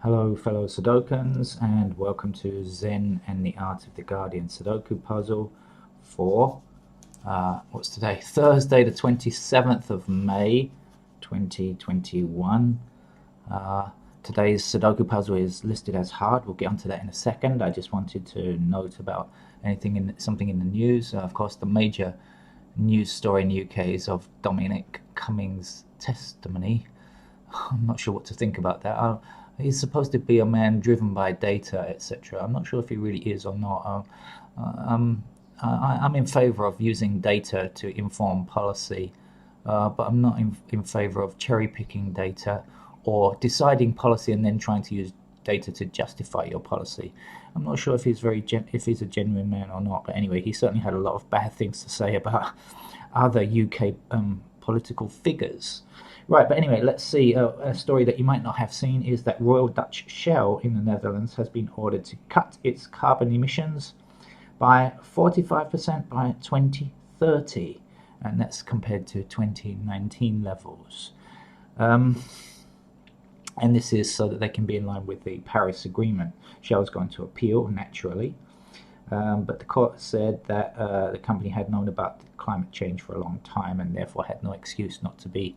Hello fellow Sudokans and welcome to Zen and the Art of the Guardian Sudoku puzzle for, what's today? Thursday the 27th of May 2021. Today's Sudoku puzzle is listed as hard. We'll get onto that in a second. I just wanted to note about something in the news. Of course, the major news story in the UK is of Dominic Cummings' testimony. I'm not sure what to think about that. He's supposed to be a man driven by data, etc. I'm not sure if he really is or not. I'm in favour of using data to inform policy, but I'm not in favour of cherry picking data or deciding policy and then trying to use data to justify your policy. I'm not sure if he's a genuine man or not, but anyway, he certainly had a lot of bad things to say about other UK political figures. Right, but anyway, let's see. A story that you might not have seen is that Royal Dutch Shell in the Netherlands has been ordered to cut its carbon emissions by 45% by 2030, and that's compared to 2019 levels. And this is so that they can be in line with the Paris Agreement. Shell is going to appeal, naturally, but the court said that the company had known about climate change for a long time and therefore had no excuse not to be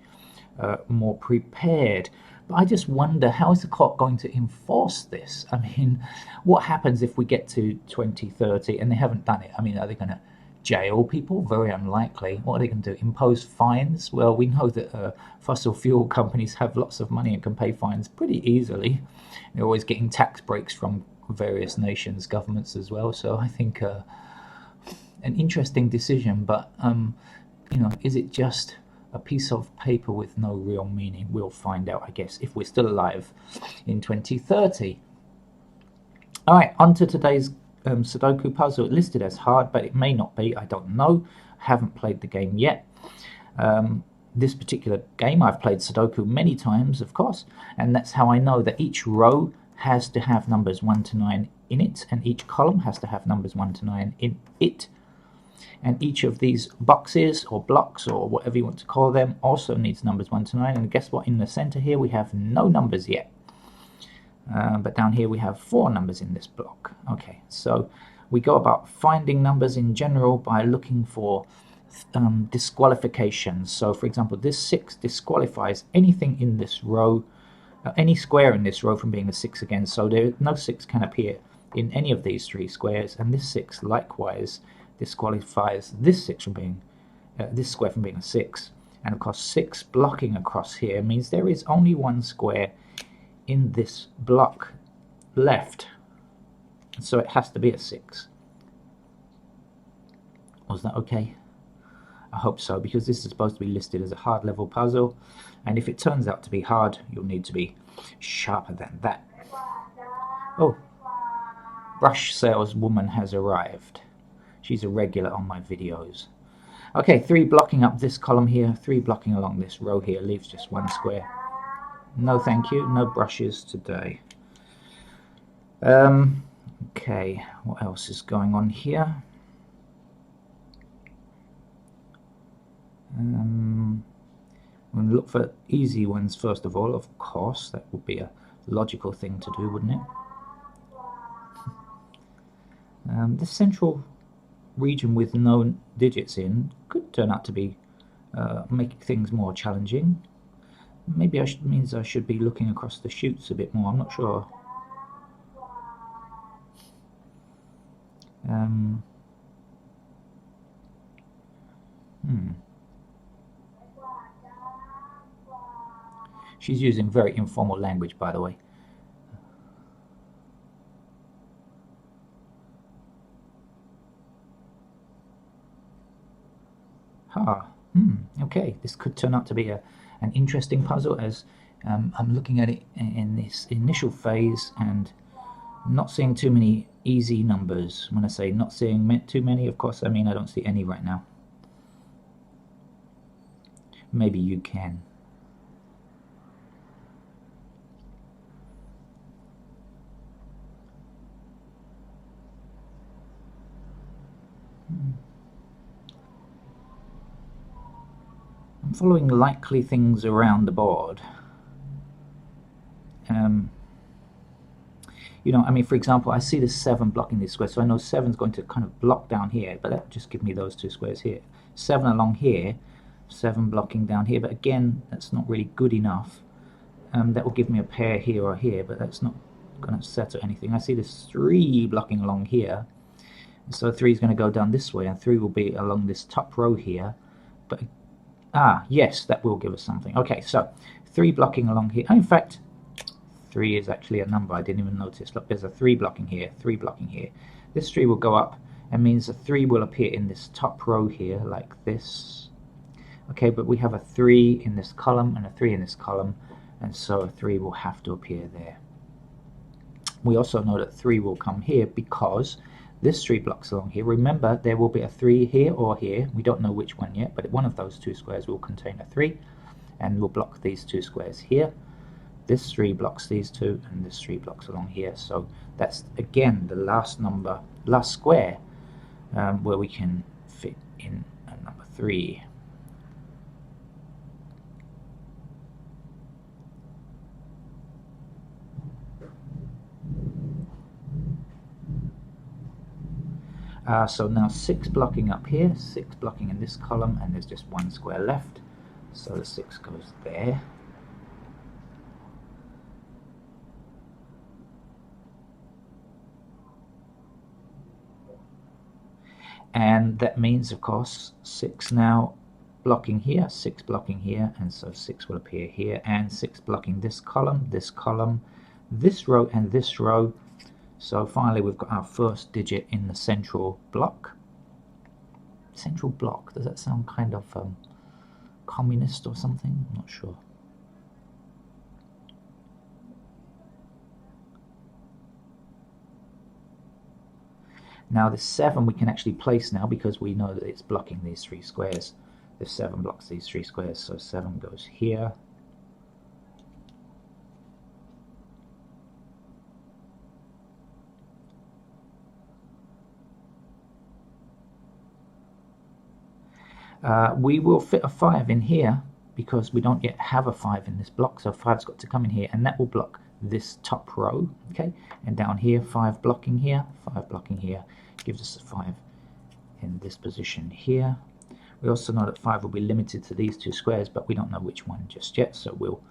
more prepared. But I just wonder, how is the court going to enforce this? I mean, what happens if we get to 2030 and they haven't done it? I mean, are they going to jail people? Very unlikely. What are they going to do? Impose fines? Well, we know that fossil fuel companies have lots of money and can pay fines pretty easily. They're always getting tax breaks from various nations' governments as well. So I think an interesting decision, but is it just a piece of paper with no real meaning? We'll find out, I guess, if we're still alive in 2030. All right, on to today's Sudoku puzzle. Listed as hard, but it may not be. I don't know. I haven't played the game yet. This particular game, I've played Sudoku many times, of course, and that's how I know that each row has to have numbers 1 to 9 in it, and each column has to have numbers 1 to 9 in it. And each of these boxes or blocks or whatever you want to call them also needs numbers 1 to 9. And guess what? In the center here we have no numbers yet. But down here we have 4 numbers in this block. Okay, so we go about finding numbers in general by looking for disqualifications. So for example, this 6 disqualifies anything in this row, any square in this row from being a 6 again. So no 6 can appear in any of these 3 squares, and this 6 likewise disqualifies this 6 from being this square from being a 6. And of course 6 blocking across here means there is only 1 square in this block left, so it has to be a 6. Was that okay? I hope so, because this is supposed to be listed as a hard level puzzle, and if it turns out to be hard, you'll need to be sharper than that. Oh, brush saleswoman has arrived. She's a regular on my videos. Okay, 3 blocking up this column here, 3 blocking along this row here, leaves just 1 square. No thank you, no brushes today. Okay, what else is going on here? I'm going to look for easy ones first of all, of course. That would be a logical thing to do, wouldn't it? The central region with no digits in could turn out to be make things more challenging. Maybe means I should be looking across the chutes a bit more. I'm not sure. She's using very informal language, by the way. Okay, this could turn out to be an interesting puzzle, as I'm looking at it in this initial phase and not seeing too many easy numbers. When I say not seeing too many, of course I mean I don't see any right now. Maybe you can. I'm following likely things around the board. you know, I mean, for example, I see this 7 blocking this square, so I know 7 is going to kind of block down here, but that just give me those 2 squares here. 7 along here, 7 blocking down here, but again, that's not really good enough. That will give me a pair here or here, but that's not going to settle anything. I see this 3 blocking along here, so 3 is going to go down this way, and 3 will be along this top row here. But yes, that will give us something. Okay, so 3 blocking along here. Oh, in fact, 3 is actually a number. I didn't even notice. Look, there's a 3 blocking here, 3 blocking here. This 3 will go up, and means a 3 will appear in this top row here, like this. Okay, but we have a 3 in this column and a 3 in this column, and so a 3 will have to appear there. We also know that 3 will come here because this 3 blocks along here. Remember, there will be a 3 here or here. We don't know which one yet, but one of those 2 squares will contain a 3, and will block these 2 squares here. This 3 blocks these 2, and this 3 blocks along here. So that's again the last square where we can fit in a number 3. So now 6 blocking up here, 6 blocking in this column, and there's just 1 square left. So the 6 goes there. And that means, of course, 6 now blocking here, 6 blocking here, and so 6 will appear here, and 6 blocking this column, this row, and this row. So finally we've got our first digit in the central block. Central block, does that sound kind of communist or something? I'm not sure. Now this 7 we can actually place now because we know that it's blocking these 3 squares. This 7 blocks these 3 squares, so 7 goes here. We will fit a 5 in here because we don't yet have a 5 in this block, so 5's got to come in here, and that will block this top row. Okay, and down here 5 blocking here, 5 blocking here, gives us a 5 in this position here. We also know that 5 will be limited to these 2 squares, but we don't know which one just yet, so we'll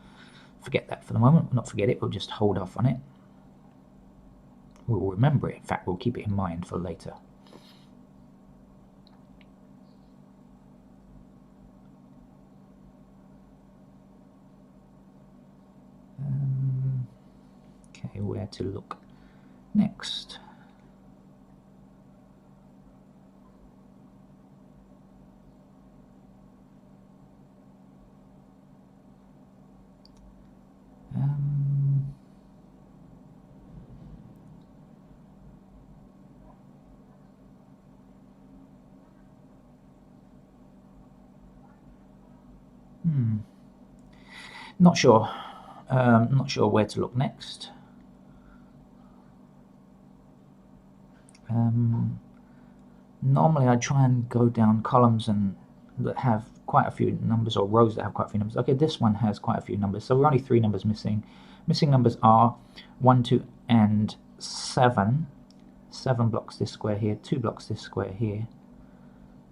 forget that for the moment. We'll not forget it, we'll just hold off on it. We'll remember it, in fact we'll keep it in mind for later. Okay, where to look next? Not sure. Not sure where to look next. Normally I try and go down columns and that have quite a few numbers, or rows that have quite a few numbers. Okay, this one has quite a few numbers, so we're only 3 numbers missing. Missing numbers are 1, 2, and 7. 7 blocks this square here, 2 blocks this square here.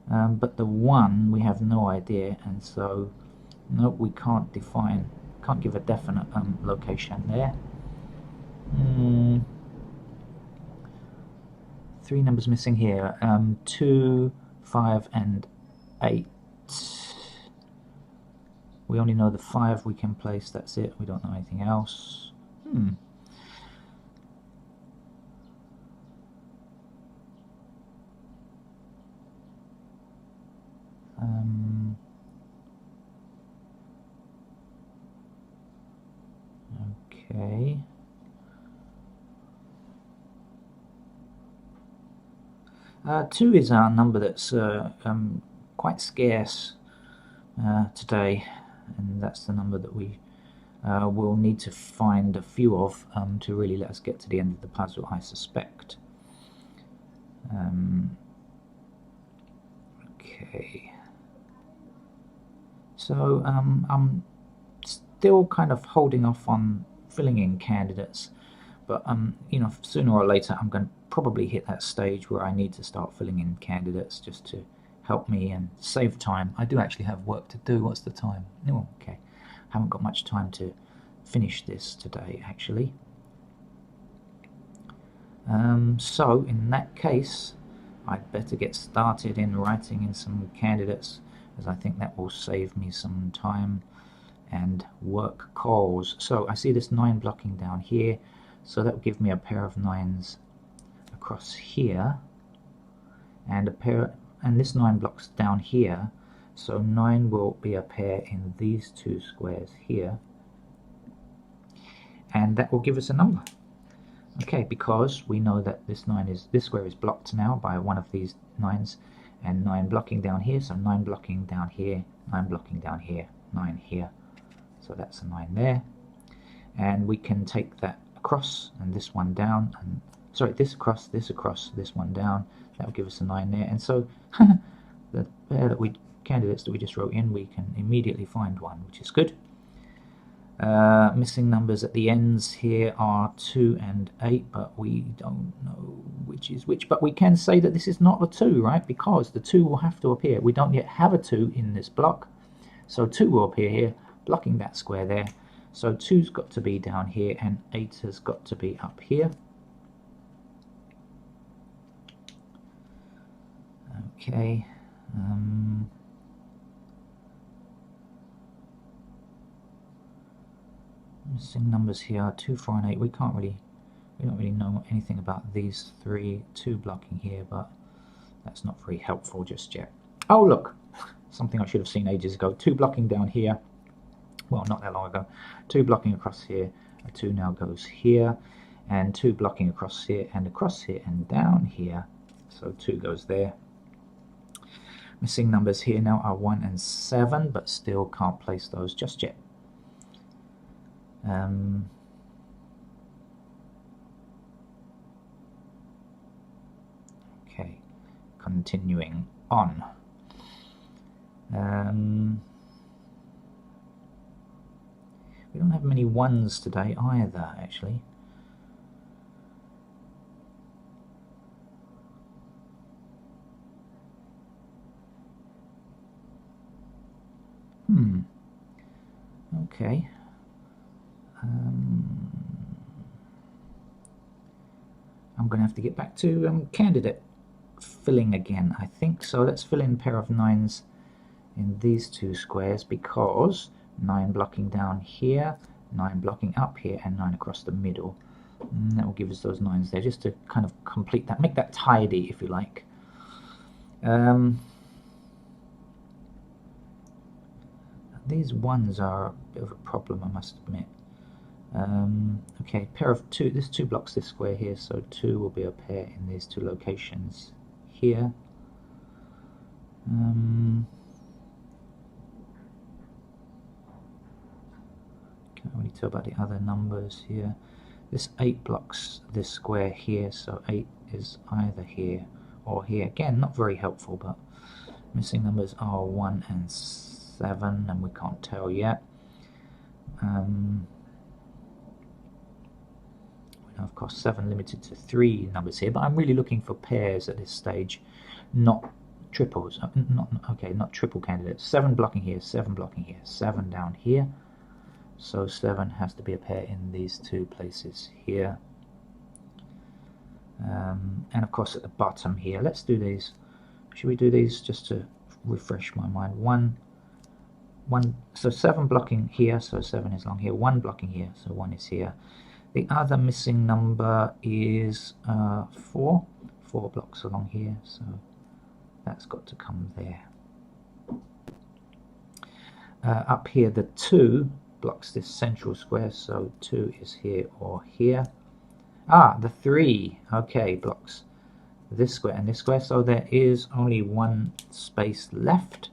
But the 1 we have no idea, and so nope, we can't give a definite location there. 3 numbers missing here, 2, 5, and 8. We only know the 5 we can place, that's it, we don't know anything else. Okay. 2 is our number that's quite scarce today, and that's the number that we will need to find a few of to really let us get to the end of the puzzle, I suspect. Okay. So I'm still kind of holding off on filling in candidates, But you know, sooner or later I'm going to probably hit that stage where I need to start filling in candidates just to help me and save time. I do actually have work to do. What's the time? Oh, okay. Haven't got much time to finish this today, actually. So in that case, I'd better get started in writing in some candidates, as I think that will save me some time and work calls. So I see this 9 blocking down here, so that will give me a pair of 9s across here, and a pair, and this 9 blocks down here, so 9 will be a pair in these 2 squares here, and that will give us a number. Okay, because we know that this square is blocked now by one of these 9s, and 9 blocking down here, so 9 blocking down here, 9 blocking down here, 9 here, so that's a 9 there. And we can take that across and this one down, and sorry, this across, this one down, that will give us a 9 there. And so the pair that candidates that we just wrote in, we can immediately find one, which is good. Missing numbers at the ends here are 2 and 8, but we don't know which is which. But we can say that this is not the 2, right? Because the 2 will have to appear. We don't yet have a 2 in this block, so 2 will appear here, blocking that square there. So 2's got to be down here, and 8 has got to be up here. Okay. Missing numbers here are 2, 4, and 8. We don't really know anything about these 3. 2 blocking here, but that's not very helpful just yet. Oh look, something I should have seen ages ago. 2 blocking down here. Well, not that long ago. 2 blocking across here. A 2 now goes here, and 2 blocking across here and down here. So 2 goes there. Missing numbers here now are 1 and 7, but still can't place those just yet. Okay, continuing on. We don't have many 1s today either, actually. Okay. I'm going to have to get back to candidate filling again, I think. So let's fill in a pair of 9s in these 2 squares, because 9 blocking down here, 9 blocking up here, and 9 across the middle. And that will give us those 9s there, just to kind of complete that, make that tidy, if you like. These 1s are a bit of a problem, I must admit. Okay, pair of 2, this 2 blocks this square here, so 2 will be a pair in these 2 locations here. Can't really tell about the other numbers here. This 8 blocks this square here, so 8 is either here or here. Again, not very helpful, but missing numbers are 1 and 7, and we can't tell yet. Of course, 7 limited to 3 numbers here, but I'm really looking for pairs at this stage, not triples. Not triple candidates. 7 blocking here, 7 blocking here, 7 down here. So 7 has to be a pair in these 2 places here. And of course at the bottom here, let's do these. Should we do these just to refresh my mind? 1, so 7 blocking here, so 7 is along here. 1 blocking here, so 1 is here. The other missing number is 4. 4 blocks along here, so that's got to come there. Up here, the 2 blocks this central square, so 2 is here or here. The 3, okay, blocks this square and this square, so there is only 1 space left,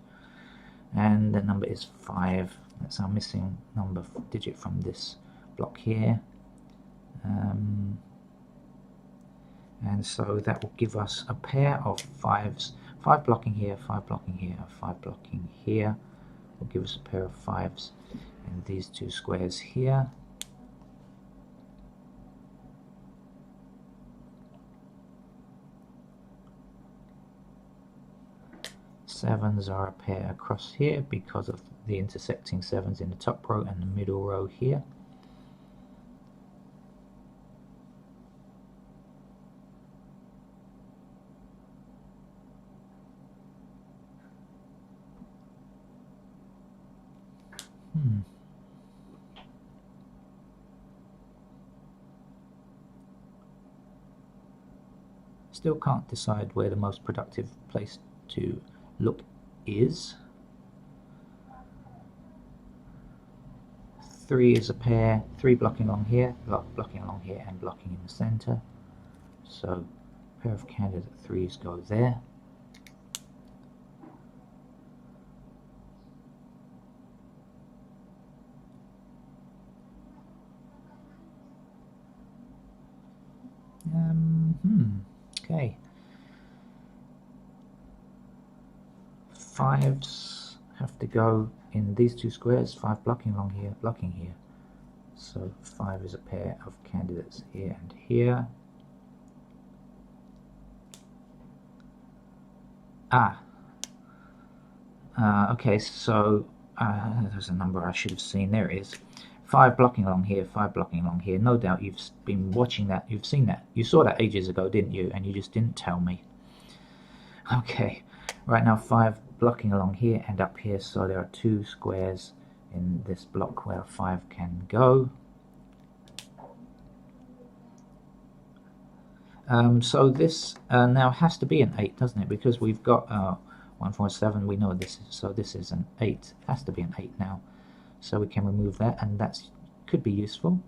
and the number is 5. That's our missing number digit from this block here. And so that will give us a pair of 5s. 5 blocking here, 5 blocking here, 5 blocking here. Will give us a pair of 5s in these 2 squares here. sevens are a pair across here because of the intersecting sevens in the top row and the middle row here. Still can't decide where the most productive place to look is. 3 is a pair, 3 blocking along here, blocking along here, and blocking in the center. So a pair of candidate 3s go there. Okay. 5s have to go in these two squares, 5 blocking along here, blocking here. So 5 is a pair of candidates here and here. Okay, so there's a number I should have seen. There it is. 5 blocking along here, 5 blocking along here. No doubt you've been watching that, you've seen that. You saw that ages ago, didn't you? And you just didn't tell me. Okay, right now 5 blocking along here and up here, so there are 2 squares in this block where 5 can go. So this now has to be an 8, doesn't it? Because we've got 1, 4, 7, we know this is, so this is an 8. It has to be an 8 now. So we can remove that, and that could be useful.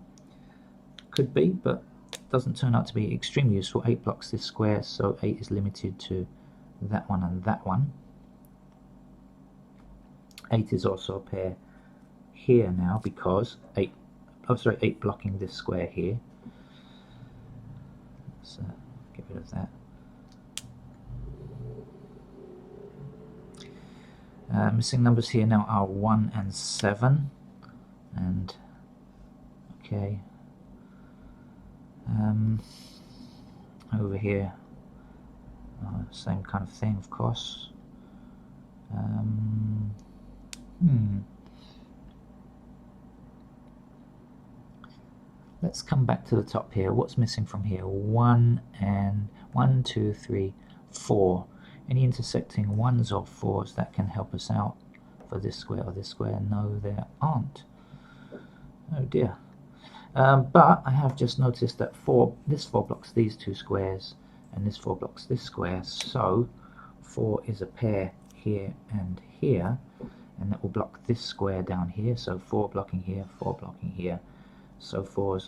Could be, but doesn't turn out to be extremely useful. 8 blocks this square, so 8 is limited to that one and that one. 8 is also a pair here now because 8 blocking this square here. So get rid of that. Missing numbers here now are 1 and 7, and okay, over here same kind of thing, of course. Let's come back to the top here. What's missing from here? 1 and 1, 2, 3, 4. Any intersecting 1s or 4s that can help us out for this square or this square? No, there aren't. Oh dear. But I have just noticed that this 4 blocks these 2 squares, and this 4 blocks this square, so 4 is a pair here and here, and that will block this square down here, so 4 blocking here, 4 blocking here. So 4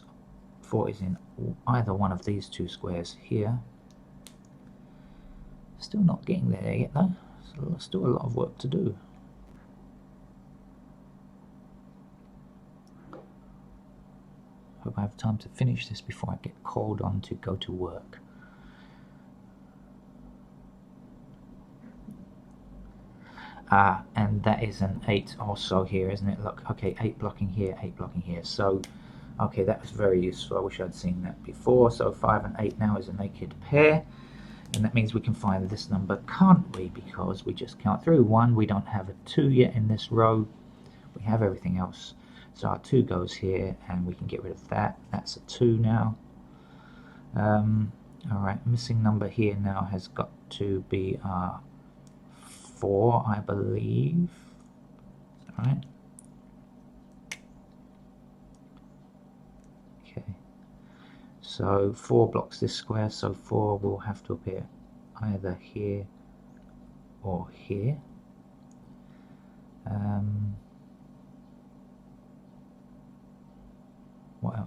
is in either one of these 2 squares here. Still not getting there yet though, so still a lot of work to do. Hope I have time to finish this before I get called on to go to work. And that is an 8 also here, isn't it? Look, okay, 8 blocking here, 8 blocking here. So, okay, that was very useful. I wish I'd seen that before. So 5 and 8 now is a naked pair. And that means we can find this number, can't we? Because we just count through. 1, we don't have a 2 yet in this row. We have everything else. So our 2 goes here, and we can get rid of that. That's a 2 now. Alright, missing number here now has got to be 4, I believe. Alright. Okay. So 4 blocks this square, so 4 will have to appear either here or here.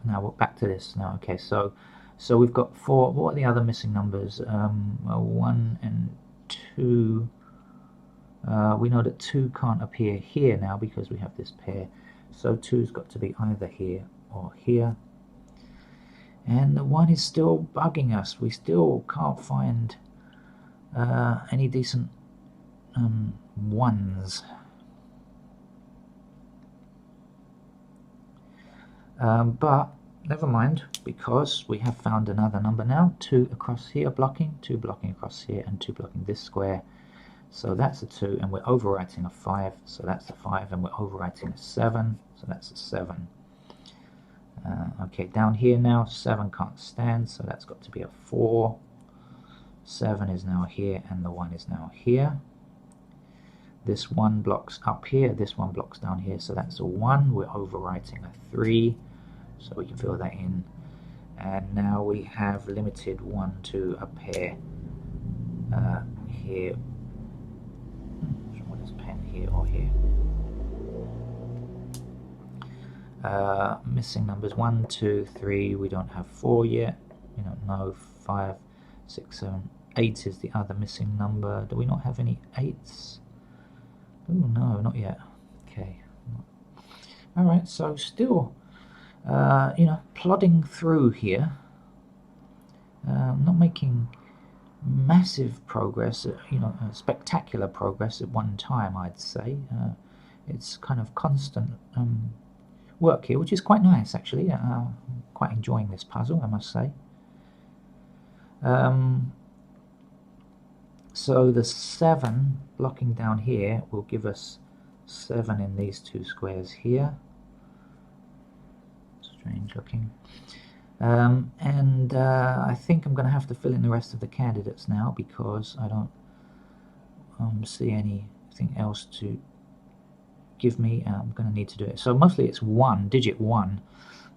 Now we're back to this now. Okay, so we've got 4. What are the other missing numbers? 1 and 2. We know that 2 can't appear here now because we have this pair. So 2's got to be either here or here. And the 1 is still bugging us. We still can't find any decent 1s. But never mind, because we have found another number now. 2 across here blocking, 2 blocking across here, and 2 blocking this square. So that's a 2, and we're overwriting a 5, so that's a 5, and we're overwriting a 7, so that's a 7. Okay, down here now, 7 can't stand, so that's got to be a 4. 7 is now here, and the 1 is now here. This 1 blocks up here, this 1 blocks down here, so that's a 1. We're overwriting a 3, so we can fill that in. And now we have limited 1 to a pair here. What is pen here or here? Missing numbers 1, 2, 3. We don't have 4 yet. We don't know. 5, 6, 7, 8 is the other missing number. Do we not have any 8s? Oh no, not yet. Okay. Alright, so still, plodding through here. Not making massive progress, spectacular progress at one time, I'd say. It's kind of constant work here, which is quite nice, actually. I'm quite enjoying this puzzle, I must say. So the 7 blocking down here will give us 7 in these 2 squares here. Strange looking. I think I'm going to have to fill in the rest of the candidates now, because I don't see anything else to give me. I'm going to need to do it. So mostly it's 1, digit 1.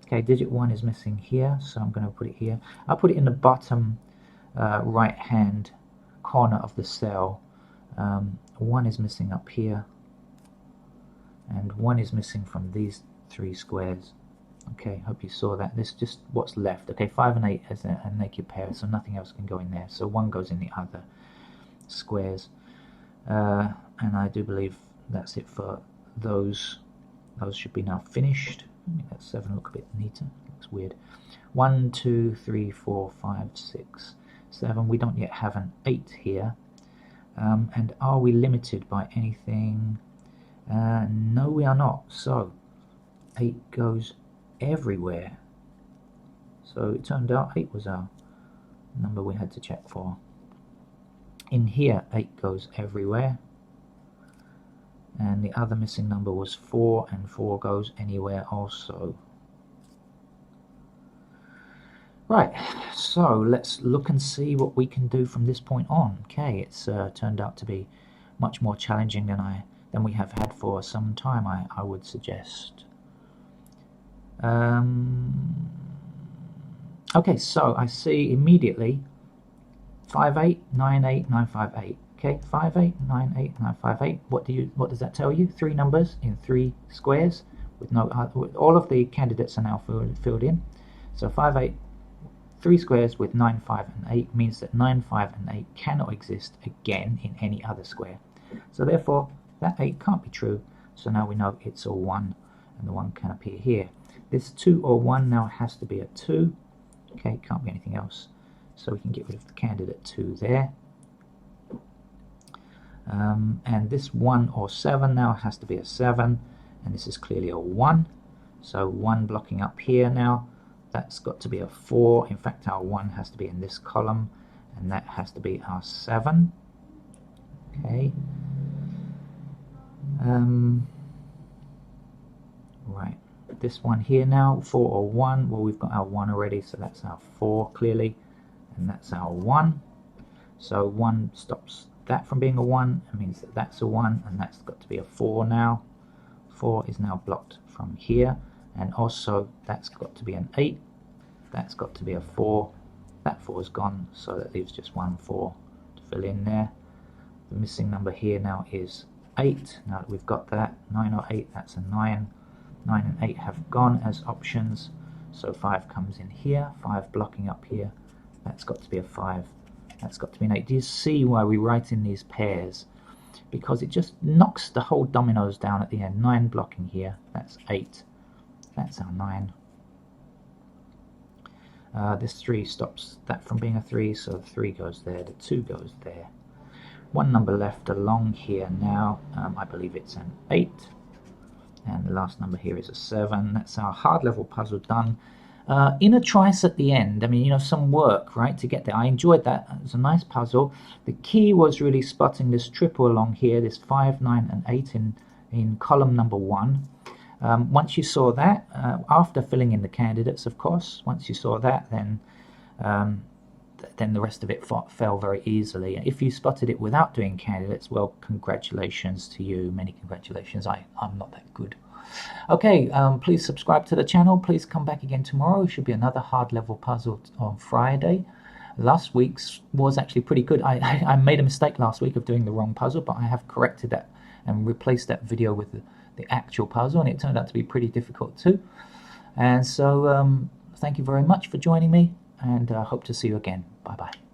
Okay, digit 1 is missing here, so I'm going to put it here. I'll put it in the bottom right hand corner of the cell. 1 is missing up here, and 1 is missing from these 3 squares. Okay, hope you saw that. This is just what's left. Okay, 5 and 8 is a naked pair, so nothing else can go in there. So 1 goes in the other squares. And I do believe that's it for those. Those should be now finished. Make that 7 look a bit neater. Looks weird. 1, 2, 3, 4, 5, 6, 7. We don't yet have an 8 here. And are we limited by anything? No, we are not. So 8 goes everywhere. So it turned out 8 was our number we had to check for. In here 8 goes everywhere, and the other missing number was 4, and 4 goes anywhere also. Right, so let's look and see what we can do from this point on. Okay, it's turned out to be much more challenging than we have had for some time, I would suggest. Okay, so I see immediately 5, 8, 9, 8, 9, 5, 8. Okay, 5, 8, 9, 8, 9, 5, 8. What does that tell you? 3 numbers in 3 squares with no all of the candidates are now filled in. So 5, 8, 3 squares with 9, 5, and 8 means that 9, 5, and 8 cannot exist again in any other square. So therefore, that 8 can't be true. So now we know it's a 1, and the 1 can appear here. This 2 or 1 now has to be a 2. Okay, can't be anything else. So we can get rid of the candidate 2 there. And this 1 or 7 now has to be a 7. And this is clearly a 1. So 1 blocking up here now. That's got to be a 4. In fact, our 1 has to be in this column. And that has to be our 7. Okay. Right. This one here now, 4 or 1, well, we've got our 1 already, so that's our 4 clearly, and that's our 1. So 1 stops that from being a 1. It means that that's a 1, and that's got to be a 4 now. 4 is now blocked from here, and also that's got to be an 8. That's got to be a 4. That 4 is gone, so that leaves just 1 4 to fill in there. The missing number here now is 8. Now that we've got that, 9 or 8, that's a 9. 9 and 8 have gone as options, so 5 comes in here, 5 blocking up here, that's got to be a 5, that's got to be an 8. Do you see why we write in these pairs? Because it just knocks the whole dominoes down at the end. 9 blocking here, that's 8, that's our 9. This 3 stops that from being a 3, so the 3 goes there, the 2 goes there. One number left along here now, I believe it's an 8. And the last number here is a 7. That's our hard level puzzle done. Inner trice at the end, I mean, you know, some work, right, to get there. I enjoyed that. It was a nice puzzle. The key was really spotting this triple along here, this 5, 9, and 8 in column number 1. Once you saw that, after filling in the candidates, of course, once you saw that, then the rest of it fell very easily. If you spotted it without doing candidates, well, congratulations to you. Many congratulations. I'm not that good. Okay, please subscribe to the channel. Please come back again tomorrow. It should be another hard level puzzle on Friday. Last week's was actually pretty good. I made a mistake last week of doing the wrong puzzle, but I have corrected that and replaced that video with the actual puzzle, and it turned out to be pretty difficult too. And so thank you very much for joining me, and I hope to see you again. Bye bye.